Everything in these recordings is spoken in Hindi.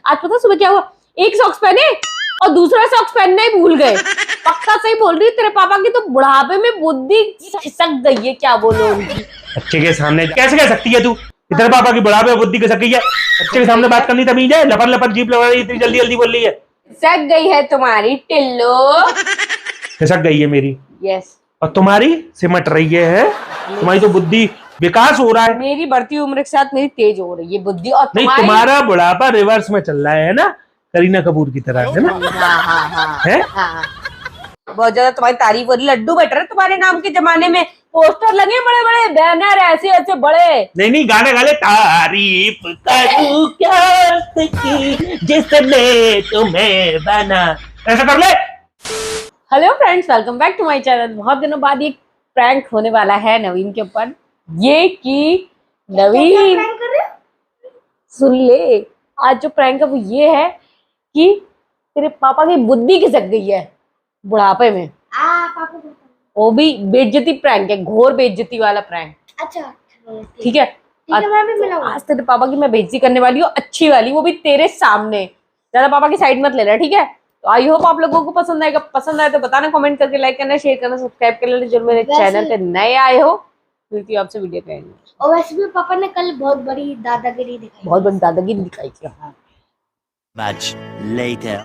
आज पता सुबह क्या हुआ, एक सॉक्स पहने और दूसरा सॉक्स पहनना ही भूल गए। पक्का सही बोल रही, तेरे पापा की तो बुढ़ापे में बुद्धि खिसक गई है, क्या बोलो उनकी। बच्चे के सामने कैसे कह सकती है तू? तेरे पापा की बुढ़ापे में बुद्धि खिसक गई है? बच्चे के सामने बात करनी तमीज है? लपड़ लपड़ जीप लगा रही है, इतनी जल्दी जल्दी बोल रही है। खिसक गई है तुम्हारी टिल्लो। खिसक गई है मेरी। यस। और तुम्हारी सिमट रही है। तुम्हारी तो बुद्धि विकास हो रहा है। मेरी बढ़ती उम्र के साथ मेरी तेज हो रही है बुद्धि। और नहीं, तुम्हारा बुढ़ापा रिवर्स में चल रहा है ना, करीना कपूर की तरह, है ना? हाँ। बहुत ज्यादा तुम्हारी तारीफ हो रही, लड्डू बैठ रहे तुम्हारे नाम के जमाने में, पोस्टर लगे बड़े बड़े, बैनर ऐसे ऐसे बड़े। नहीं गाने गाले, तारीफ करूं क्या सकी जिसने तुम्हें बना, ऐसा कर ले। Hello friends, welcome back to my channel. बहुत दिनों बाद एक प्रैंक होने वाला है नवीन के ऊपर। ये कि नवीन सुन ले, आज जो प्रैंक है वो ये है कि तेरे पापा की बुद्धि खिसक गई है बुढ़ापे में। वो भी बेइज्जती प्रैंक है, घोर बेइज्जती वाला प्रैंक। अच्छा ठीक है, मैं भी मिलाऊंगा। आज तेरे पापा की मैं बेइज्जती करने वाली हूँ, अच्छी वाली, वो भी तेरे सामने। ज्यादा पापा की साइड मत लेना, ठीक है? तो आई होप आप लोगों को पसंद आएगा। पसंद आए तो बताना, कमेंट करके, लाइक करना, शेयर करना, सब्सक्राइब कर लेना। जो मेरे चैनल पे नए आए हो, मिलती आपसे वीडियो करेंगे। और वैसे भी पापा ने कल बहुत बड़ी दादागिरी दिखाई। बहुत बड़ी दादागिरी दिखाई थी। Much later.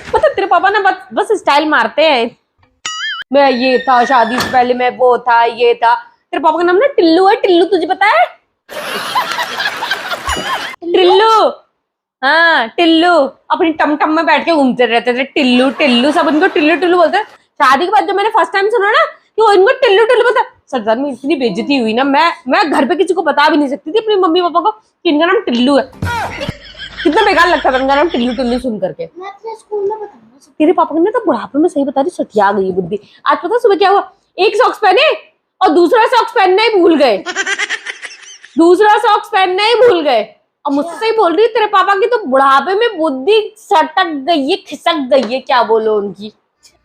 मतलब तेरे पापा ना बस स्टाइल मारते हैं। मैं ये था, शादी से पहले मैं वो था, ये था। तेरे पापा का नाम ना टिल्लू है। टिल्लू तुझे पता है? टिल्लू, हाँ टिल्लू। अपनी टमटम में बैठ के घूमते रहते थे, टिल्लू टिल्लू। सब इनको टिल्लू टिल्लू बोलते हैं। शादी के बाद जब मैंने फर्स्ट टाइम सुना ना कि वो इनको टिल्लू टिल्लू बोलता, सच में इतनी बेइज्जती हुई ना। मैं घर पे किसी को बता भी नहीं सकती थी अपनी मम्मी पापा को कि इनका नाम टिल्लू है। कितना बेकार लगता था इनका नाम टिल्लू टिल्लू सुन करके। मैं अपने स्कूल में बताऊंगा। तेरे पापा ने तो बुढ़ापे में, सही बता रही, सठिया गई बुद्धि। आज पता सुबह क्या हुआ, एक सॉक्स पहने और दूसरा सॉक्स पहनना ही भूल गए। दूसरा सॉक्स पहनना ही भूल गए। और मुझसे ही बोल रही, तेरे पापा की तो बुढ़ापे में बुद्धि सटक गई है, खिसक गई है, क्या बोलो उनकी।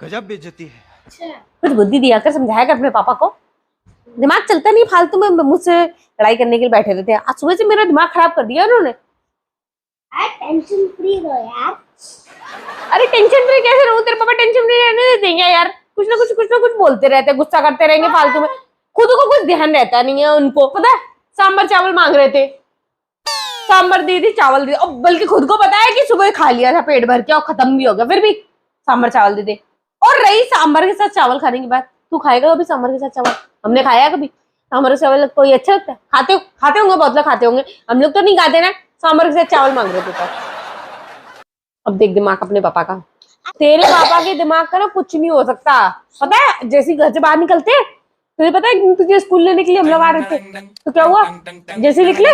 गजब बेइज्जती है। कुछ बुद्धि दिया कर, समझाया कर अपने पापा को। दिमाग चलता नहीं, फालतू में मुझसे लड़ाई करने के लिए बैठे रहते हैं। आज सुबह से मेरा दिमाग खराब कर दिया उन्होंने। टेंशन फ्री रहो यार। अरे टेंशन फ्री कैसे रहूं? तेरे पापा टेंशन फ्री रहने देंगे यार? कुछ ना कुछ बोलते रहते हैं, गुस्सा करते रहेंगे फालतू में। खुद को कुछ ध्यान रहता नहीं है उनको। पता है, सांभर चावल मांग रहे थे, सांभर दी थी, चावल दी, और बल्कि खुद को पता है कि सुबह खा लिया था पेट भर के और खत्म भी हो गया, फिर भी सांभर चावल दे दे। और रही सांभर के साथ चावल खाने की बात, तू खाएगा कभी सांभर के साथ चावल? हमने खाया कभी सांभर के चावल? कोई अच्छा लगता है? खाते होंगे, बहुत लोग खाते होंगे, हम लोग तो नहीं खाते ना। सांभर के साथ चावल मांग रहे थे तो। अब देख दिमाग अपने पापा का। तेरे पापा के दिमाग का ना कुछ नहीं हो सकता। पता है, जैसे घर से बाहर निकलते, तुझे पता है तुझे स्कूल लेने के लिए हम लोग आ रहे थे, तो क्या हुआ जैसे निकले,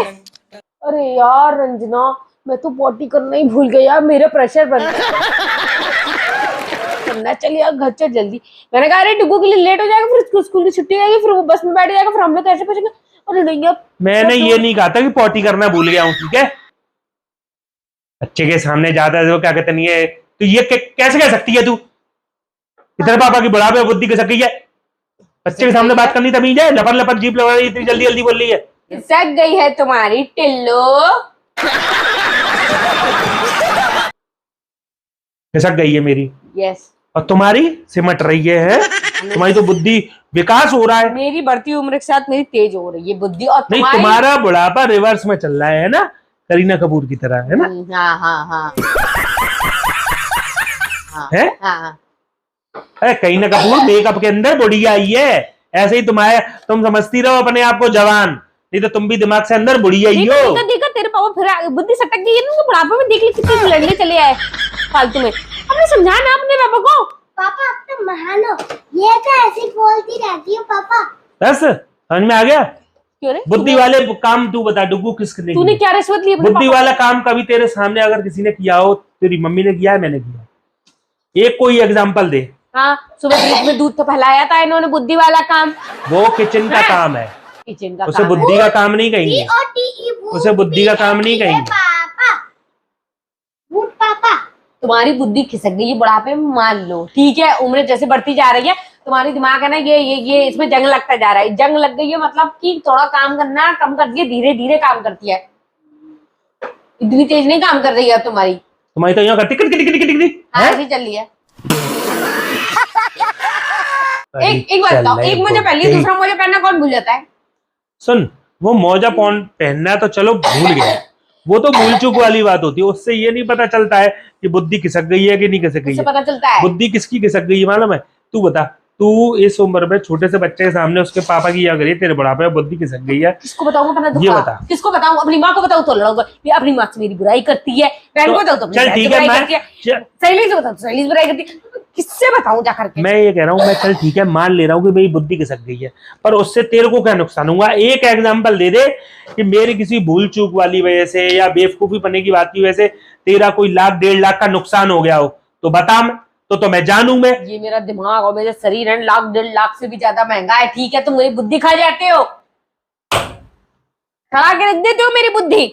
अरे यार रंजना, मैं तो पॉटी करना ही भूल गई यार, मेरे प्रेशर बन करना, चल यार घर चल जल्दी। मैंने कहा अरे डुगू के लिए लेट हो जाएगा, फिर स्कूल की छुट्टी हो जाएगी, फिर वो बस में बैठ जाएगा, फिर हम लोग कैसे पहुंचेंगे? अरे नहीं, अब मैंने ये नहीं कहा था कि पॉटी करना भूल गया हूँ, ठीक है? बच्चे के सामने जाता है, क्या कहते नहीं है तो ये कैसे कह सकती है तू? तेरे पापा की बुढ़ापे में बुद्धि खिसक गई है? बच्चे के सामने बात करनी तमीज है? लपड़ लपड़ जीप लगा रही है, इतनी जल्दी जल्दी बोल रही है। खिसक गई है तुम्हारी टिल्लो। खिसक गई है मेरी। यस। और तुम्हारी सिमट रही है। तुम्हारी तो बुद्धि विकास हो रहा है। मेरी बढ़ती उम्र के साथ मेरी तेज हो रही है बुद्धि। और नहीं, तुम्हारा बुढ़ापा रिवर्स में चल रहा है ना, करीना कपूर की तरह, है ना? हाँ। है? हाँ। अरे करीना कपूर मेकअप के अंदर बुढ़िया आई है। ऐसे ही तुम समझती रहो अपने आप को जवान, नहीं तो तुम भी दिमाग से अंदर बुढ़िया ही हो। देखा तेरे पापा फिर बुद्धि सटक गई है ना, बुढ़ापे में देख ली कितने लड़ने चले आए फालतू में। हमने समझाया ना अपने पापा को। पापा आप तो महान हो, ये तो ऐसे बोलती रहती हो पापा। बस समझ में आ गया? क्यों रे? बुद्धि वाले काम तू बता, डुगू किसने तूने क्या रिश्वत ली? बुद्धि वाला काम कभी तेरे सामने अगर किसी ने किया हो, तेरी मम्मी ने किया है, मैंने किया, एक कोई एग्जांपल दे। हाँ, सुबह दूध में दूध तो फैलाया था इन्होंने, बुद्धि वाला काम। वो किचन का काम है, किचन का उसे काम बुद्धि का काम नहीं कहेंगे। उसे बुद्धि का काम नहीं कहेंगे। पापा तुम्हारी बुद्धि खिसक गई है बुढ़ापे में, मान लो, ठीक है? उम्र जैसे बढ़ती जा रही है तुम्हारी दिमाग है ना, ये इसमें जंग लगता जा रहा है। जंग लग गई है मतलब कि थोड़ा काम करना कम कर दिए, धीरे धीरे काम करती है, इतनी तेज नहीं काम कर रही है अब तुम्हारी। तुम्हारी तो यहाँ करती टिक टिक टिक टिक टिक। हाँ ऐसी चल रही है। एक बात बताओ, एक मोजा पहन लिया, दूसरा मोजा पहनना कौन भूल जाता है? सुन, वो मोजा पहनना तो चलो भूल गया, वो तो भूल चूक वाली बात होती है। उससे ये नहीं पता चलता है कि बुद्धि खिसक गई है कि नहीं खिसक गई उससे है। पता चलता है बुद्धि किसकी खिसक गई है मालूम है? तू बता, तू इस उम्र में छोटे से बच्चे के सामने उसके पापा की या करिए तेरे बुढ़ापे में बुद्धि खिसक गई है। किसको बताऊं अपना दुख? ये बता। किसको बताऊं? अपनी माँ को बताऊं तो लड़ोगे, ये अपनी माँ से मेरी बुराई करती है, बहन को बताऊं तो अपनी चल बहन से ठीक है, बुराई मैं करती है, सहेली से बताऊं तो सहेली से बुराई करती है। किससे बताऊं जा करके? मैं ये कह रहा हूँ, मैं चल ठीक है मान ले रहा हूँ कि मेरी बुद्धि खिसक गई है, पर उससे तेरे को क्या नुकसान हुआ? एक एग्जांपल दे दे कि मेरी किसी भूल चूक वाली वजह से या बेवकूफी पने की बात की वजह से तेरा कोई 1,00,000-1,50,000 का नुकसान हो गया हो तो बता, तो मैं जानू। मैं ये मेरा दिमाग और मेरा शरीर है 1,00,000-1,50,000 से भी ज्यादा महंगा है, ठीक है? तुम मेरी बुद्धि खा जाते हो, खा के रख देते हो मेरी बुद्धि।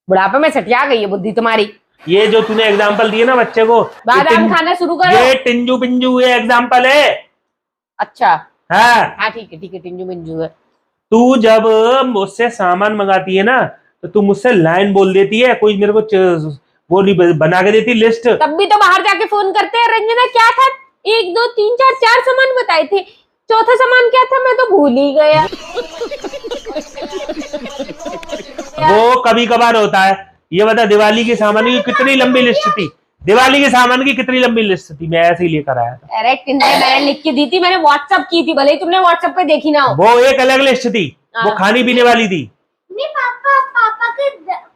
बुढ़ापे में सटिया गई है बुद्धि तुम्हारी। ये जो तूने एग्जांपल दिए ना बच्चे को, बादाम खाना शुरू करो। ये टिंजू पिंजू ये एग्जांपल है। अच्छा हाँ हाँ ठीक है, टिंजू मिंजू है। तू जब मुझसे सामान मंगाती है ना तो तू मुझसे लाइन बोल देती है, कोई मेरे को वो नहीं बना के देती लिस्ट। तब भी तो बाहर जाके फोन करते हैं। रंजना क्या था? 1 2 3 4 4 सामान बताए थे, चौथा सामान क्या था मैं तो भूल ही गया। वो कभी कभार होता है। ये बता, दिवाली के सामान की कितनी लंबी लिस्ट थी? दिवाली के सामान की कितनी लंबी लिस्ट थी? मैं ऐसे ही लेकर आया था। अरे किंतु मैंने लिख के दी थी, मैंने व्हाट्सएप की थी, भले ही तुमने व्हाट्सएप पे देखी ना हो। वो एक अलग लिस्ट थी, वो खाने पीने वाली थी। नहीं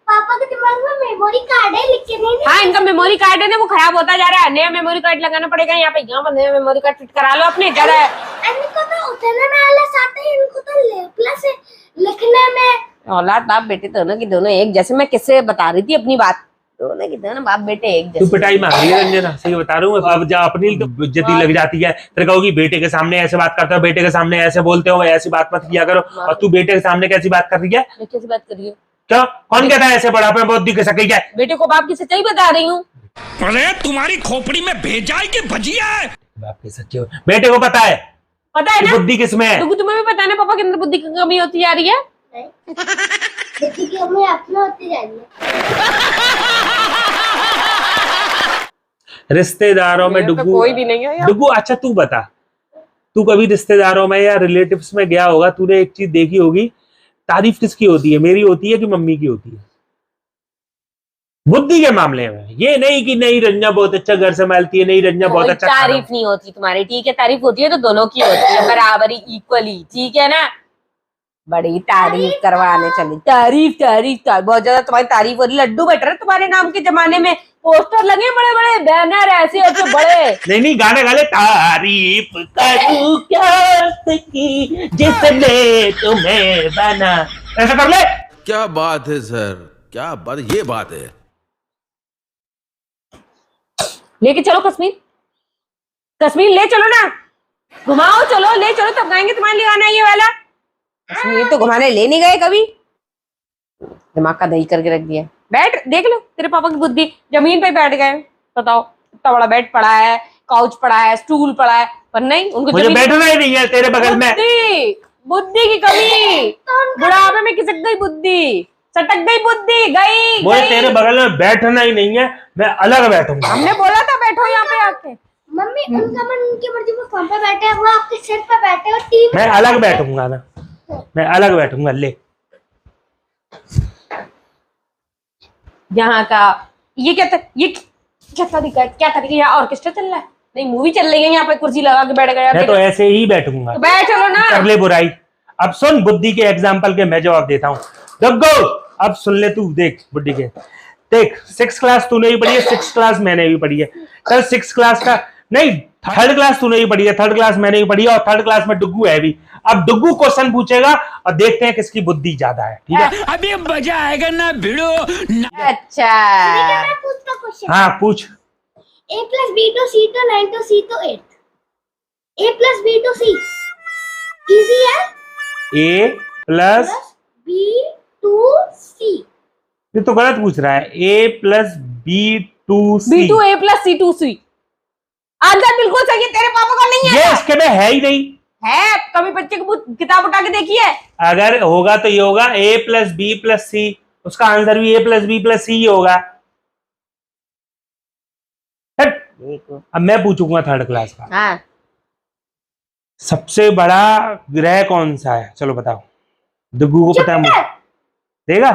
पापा के दिमाग में मेमोरी कार्ड है, लिख के नहीं हाँ इनका मेमोरी कार्ड है ना, वो खराब होता जा रहा है, नया मेमोरी कार्ड लगाना पड़ेगा यहाँ पे। यहाँ पर नया मेमोरी कार्ड फिट करा लो अपने। ज्यादा इनको तो उठने में आलस आता है, इनको तो प्लस लिखने में। औलाद बाप बेटे दोनों की दोनों एक जैसे। मैं किससे बता रही थी अपनी बात? दोनों की दोनों बाप बेटे एक तू जैसे। पिटाई मार रही है रंजना, सही बता रहा हूँ। अब जा अपनी तो इज्जती लग जाती है। तेरे कहोगी बेटे के सामने ऐसे बात करते हो, बेटे के सामने ऐसे बोलते हो, ऐसी बात मत किया करो। और तू बेटे के सामने कैसी बात कर रही है? मैं कैसी बात कर रही हूँ? क्या कौन कहता है ऐसे बुढ़ापे में बुद्धि खिसक गई है? बेटे को बाप की सच्चाई बता रही हूँ। अरे तुम्हारी खोपड़ी में भेजा है कि भजिया है? बाप के सच्चे हो। बेटे को पता है पता है ना? बुद्धि किसमें है। क्योंकि तुम्हें भी पता है ना पापा के अंदर बुद्धि की कमी होती जा रही है। बेटी की अम्मी अपना होती जा रही है। रिश्तेदारों में मेरे तो डुगू, कोई भी नहीं है यार। डुगू अच्छा तू बता, तू कभी रिश्तेदारों में या रिलेटिव्स में गया होगा, तूने एक चीज देखी होगी, तारीफ किसकी होती है? मेरी होती है कि मम्मी की होती है? बुद्धि के मामले में। ये नहीं कि नहीं रंजना बहुत अच्छा घर संभालती है, नहीं रंजना बहुत अच्छा तारीफ नहीं होती तुम्हारी, ठीक है? तारीफ होती है तो दोनों की होती है बराबरी, इक्वली, ठीक है ना? बड़ी तारीफ करवाने चली। तारीफ बहुत ज्यादा तुम्हारी तारीफ हो रही। लड्डू बैठ रहे तुम्हारे नाम के जमाने में, पोस्टर लगे बड़े बड़े, बैनर ऐसे ऐसे बड़े। नहीं गाने गा ले। तारीफ करूं क्या की जिसने तुम्हें बना, ऐसा कर ले। क्या बात है सर, क्या बात, ये बात है। लेके चलो कश्मीर ले चलो ना, घुमाओ चलो, ले चलो तब गाएंगे तुम्हारे लिए गाना ये वाला। कश्मीर तो घुमाने ले नहीं गए कभी, दिमाग का दही करके रख दिया। बैठ देख लो तेरे पापा की बुद्धि, जमीन पे बैठ गए। बताओ इतना बड़ा बेड पड़ा है, काउच पड़ा है, स्टूल पड़ा है, पर नहीं उनको मुझे बैठना ही नहीं है तेरे बगल में। बुद्धि की कमी, बुढ़ापे में खिसक गई बुद्धि, सटक गई बुद्धि, गई मुझे तेरे बगल में बैठना ही नहीं है, मैं अलग बैठूंगा। हमने बोला था बैठो यहाँ पे आके। मम्मी उनका मन उनकी मर्जी में कौन पे बैठे हैं, वो आपके सिर पे बैठे और टीवी मैं अलग बैठूंगा ना, मैं अलग बैठूंगा। ले यहाँ का ये क्या तरीका है? क्या तरीका? यहाँ ऑर्केस्ट्रा चल रहा है? नहीं मूवी चल रही है, यहाँ पे कुर्सी लगा के बैठ गया। मैं तो ऐसे ही बैठूंगा। तो बैठ चलो ना। कर ले बुराई। अब सुन बुद्धि के एग्जाम्पल के मैं जवाब देता हूँ। गो अब सुन ले तू, देख बुद्धि के। देख 6th क्लास तूने भी पढ़ी है, 6th क्लास मैंने भी पढ़ी है। कल 6th क्लास का नहीं, 3rd क्लास तूने भी पढ़ी है, 3rd क्लास मैंने भी पढ़ी है, और 3rd क्लास में डुग्गू है भी। अब डुग्गू क्वेश्चन पूछेगा और देखते हैं किसकी बुद्धि ज्यादा है, ठीक है? अभी मजा आएगा ना भिड़ो। अच्छा मैं पूछता क्वेश्चन। हाँ पूछ। a plus b to c to 9 to c to 8, a plus b to c easy है। A plus b to c ये तो गलत पूछ रहा है। A plus B to C। B2A plus C2C। Answer बिल्कुल सही है, तेरे पापा का नहीं है। ये इसके में है ही नहीं। है, कभी बच्चे की किताब उठा के देखी है? अगर होगा तो ये होगा a प्लस बी प्लस सी, उसका आंसर भी a प्लस बी प्लस सी ही होगा। हट। अब मैं पूछूंगा थर्ड क्लास का। हाँ, सबसे बड़ा ग्रह कौन सा है? चलो बताओ। दुग्गू को पता है? मुझे देगा,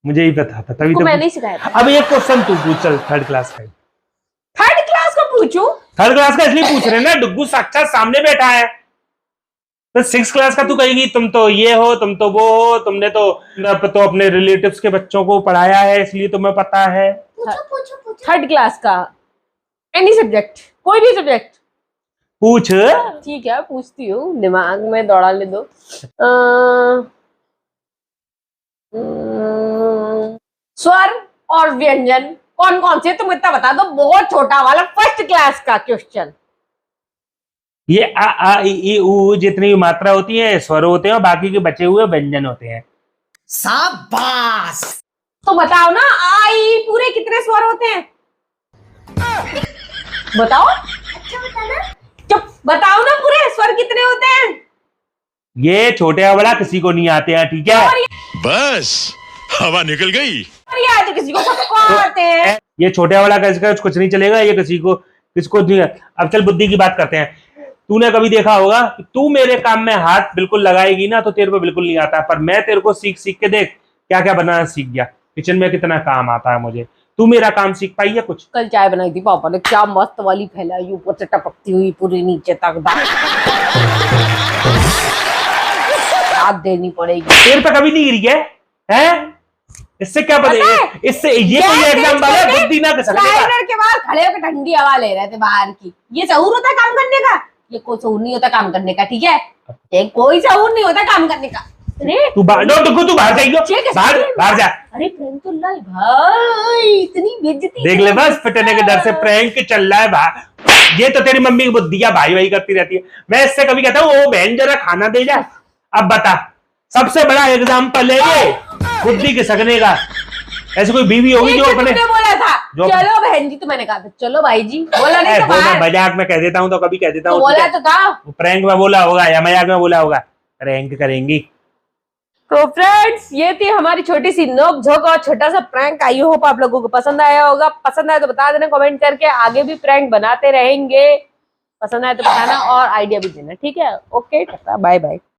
मुझे ही पता था तभी को तो मैंने ही सिखाया था। अब एक क्वेश्चन तू पूछ, चल थर्ड क्लास का। थर्ड क्लास का पूछूं? थर्ड क्लास का इसलिए पूछ रहे हैं ना, डुग्गू साक्षात सामने बैठा है। तो सिक्स क्लास का तू कहेगी तुम तो ये हो, तुम तो वो हो, तुमने तो अपने रिलेटिव्स के बच्चों को पढ़ाया है इसलिए तुम्हें पता है। पूछो पूछो पूछो। थर्ड क्लास का एनी सब्जेक्ट, कोई भी सब्जेक्ट। पूछ। ठीक है, पूछती हूँ, दिमाग में दौड़ा ले दो। स्वर और व्यंजन कौन कौन से, तुम इतना बता दो, बहुत छोटा वाला फर्स्ट क्लास का क्वेश्चन। ये आ ई उ जितनी मात्रा होती है स्वर होते हैं और बाकी के बचे हुए व्यंजन होते हैं। शाबाश। तो बताओ ना, आई पूरे कितने स्वर होते हैं? बताओ। अच्छा बताना। चुप, बताओ ना, पूरे स्वर कितने होते हैं? ये छोटे या बड़ा किसी को नहीं आते हैं, ठीक है? बस हवा निकल गई। और ये आज किसी को सबको आते हैं। ये छोटे वाला का इसका कुछ नहीं चलेगा, ये किसको नहीं। अब चल बुद्धि की बात करते हैं। तूने कभी देखा होगा कि तू मेरे काम में हाथ बिल्कुल लगाएगी ना तो तेरे को बिल्कुल नहीं आता, पर मैं तेरे को सीख सीख के देख क्या क्या बनाना सीख गया। किचन में कितना काम आता है मुझे, तू मेरा काम सीख पाई है कुछ? कल चाय बनाई थी पापा ने, क्या मस्त वाली फैलाई, ऊपर से टपकती हुई पूरी नीचे तक। दाद देनी पड़ेगी। तेरे पे कभी नहीं गिरी है, हैं? इससे क्या पता, इससे ये कोई एग्जाम वाला बुद्धि ना कर सकेगा। स्लाइडर के बाहर खड़े होकर ठंडी हवा ले रहे थे बाहर की। ये सहूर होता है काम करने का? ये कोई सहूर नहीं होता काम करने का, ठीक है? ये कोई सहूर नहीं होता काम करने का। अरे तू बाहर जाइयो, बाहर जा। अरे प्रैंक तो लाई भाई, इतनी बेइज्जती। देख ले, बस पिटने के डर से प्रैंक चल रहा है बाहर। ये तो तेरी मम्मी की बुद्धियां भाई भाई करती रहती है। मैं इससे कभी कहता हूँ, ओ बहन जरा खाना दे जा। अब बता, सबसे बड़ा एग्जाम्पल है ये बुद्धि के सकने का। ऐसे कोई बीवी होगी जो अपने बोला था चलो बहन जी, तो मैंने कहा था चलो भाई जी, बोला नहीं तो मैं मजाक में कह देता हूँ तो कभी कह देता हूँ, बोला तो था। प्रैंक में बोला होगा या मजाक में बोला होगा, प्रैंक करेंगी। तो फ्रेंड्स, ये थी हमारी छोटी सी नोक झोंक और छोटा सा प्रैंक। आई होप आप लोगों को पसंद आया होगा। पसंद आया तो बता देना कमेंट करके, आगे भी प्रैंक बनाते रहेंगे। पसंद आया तो बताना और आइडिया भी देना, ठीक है? Okay, bye bye.